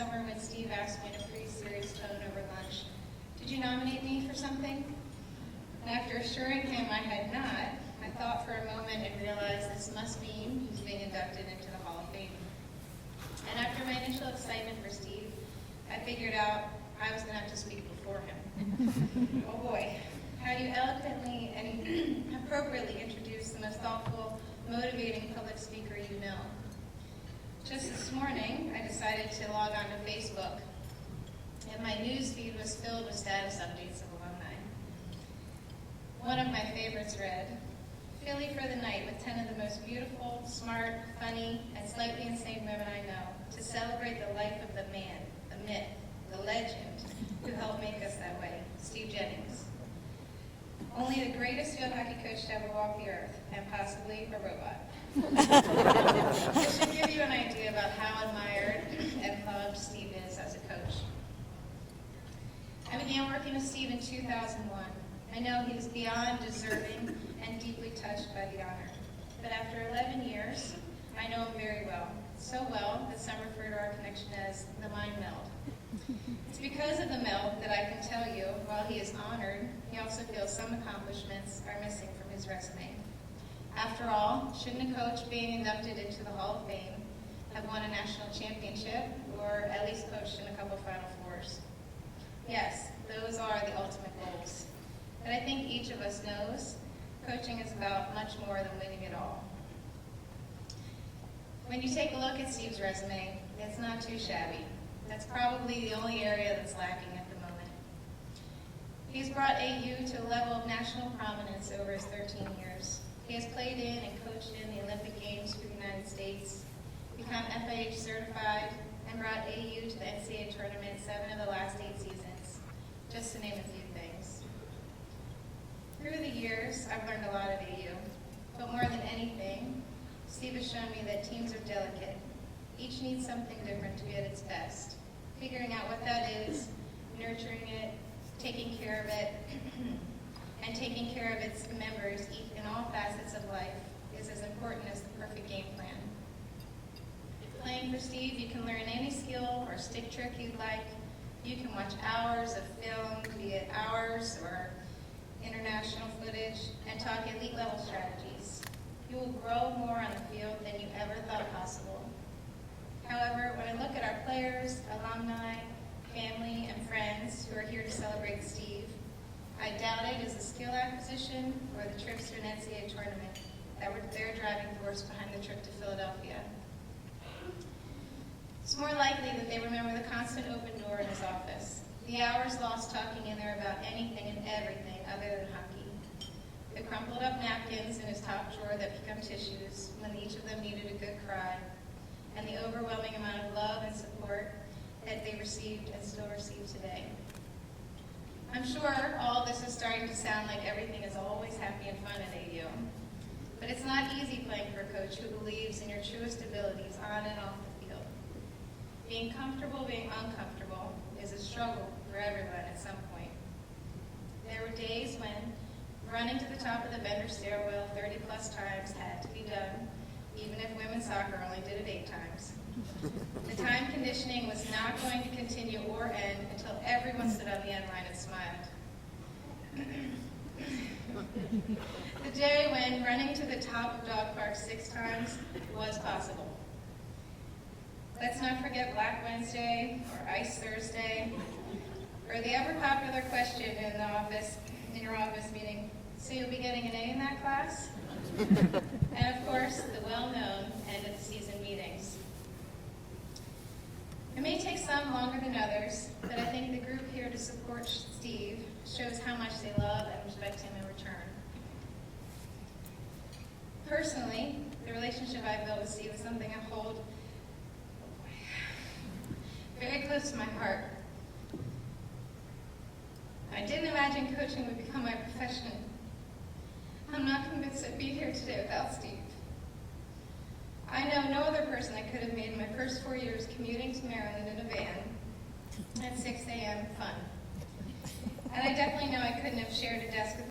summer when Steve asked me in a pretty serious tone over lunch, "Did you nominate me for something?" And after assuring him I had not, I thought for a moment and realized this must mean he's being inducted into the Hall of Fame. And after my initial excitement for Steve, I figured out I was going to have to speak before him. Oh boy, how do you eloquently and appropriately introduce the most thoughtful, motivating public speaker you know? Just this morning, I decided to log on to Facebook, and my news feed was filled with status updates of alumni. One of my favorites read, "Philly for the night with 10 of the most beautiful, smart, funny, and slightly insane women I know to celebrate the life of the man, the myth, the legend who helped make us that way, Steve Jennings. Only the greatest field hockey coach to ever walk the earth, and possibly a robot." This should give you an idea about how admired and loved Steve is as a coach. I began working with Steve in 2001. I know he was beyond deserving and deeply touched by the honor. But after 11 years, I know him very well. So well that some refer to our connection as the mind meld. It's because of the meld that I can tell you, while he is honored, he also feels some accomplishments are missing from his resume. After all, shouldn't a coach being inducted into the Hall of Fame have won a national championship or at least coached in a couple Final Fours? Yes, those are the ultimate goals. But I think each of us knows coaching is about much more than winning it all. When you take a look at Steve's resume, it's not too shabby. That's probably the only area that's lacking at the moment. He's brought AU to a level of national prominence over his 13 years. He has played in and coached in the Olympic Games for the United States, become FIH certified, and brought AU to the NCAA tournament 7 of the last 8 seasons, just to name a few things. Through the years, I've learned a lot of AU, but more than anything, Steve has shown me that teams are delicate. Each needs something different to be at its best. Figuring out what that is, nurturing it, taking care of it, and taking care of its members in all facets of life is as important as the perfect game plan. Playing for Steve, you can learn any skill or stick trick you'd like. You can watch hours of film, be it ours or international footage, and talk elite level strategies. You will grow more on the field than you ever thought possible. However, when I look at our players, alumni, family, and friends who are here to celebrate Steve, I doubt it is the skill acquisition or the trips to an NCAA tournament that were their driving force behind the trip to Philadelphia. It's more likely that they remember the constant open door in his office, the hours lost talking in there about anything and everything other than hockey, the crumpled up napkins in his top drawer that become tissues when each of them needed a good cry, and the overwhelming amount of love and support that they received and still receive today. I'm sure all of this is starting to sound like everything is always happy and fun at AU, but it's not easy playing for a coach who believes in your truest abilities on and off the field. Being comfortable being uncomfortable is a struggle for everyone at some point. There were days when running to the top of the vendor stairwell 30 plus times had to be done, even if women's soccer only did it 8 times. The time conditioning was not going to continue or end until everyone stood on the end line and smiled. The day when running to the top of Dog Park 6 times was possible. Let's not forget Black Wednesday or Ice Thursday, or the ever popular question in your office meeting, "So you'll be getting an A in that class?" And of course, the well-known end of the season meetings. It may take some longer than others, but I think the group here to support Steve shows how much they love and respect him in return. Personally, the relationship I've built with Steve is something I hold very close to my heart. I didn't imagine coaching would become my profession. I'm not convinced I'd be here today without Steve. I know no other person that could have made my first 4 years commuting to Maryland in a van at 6 a.m. fun. And I definitely know I couldn't have shared a desk with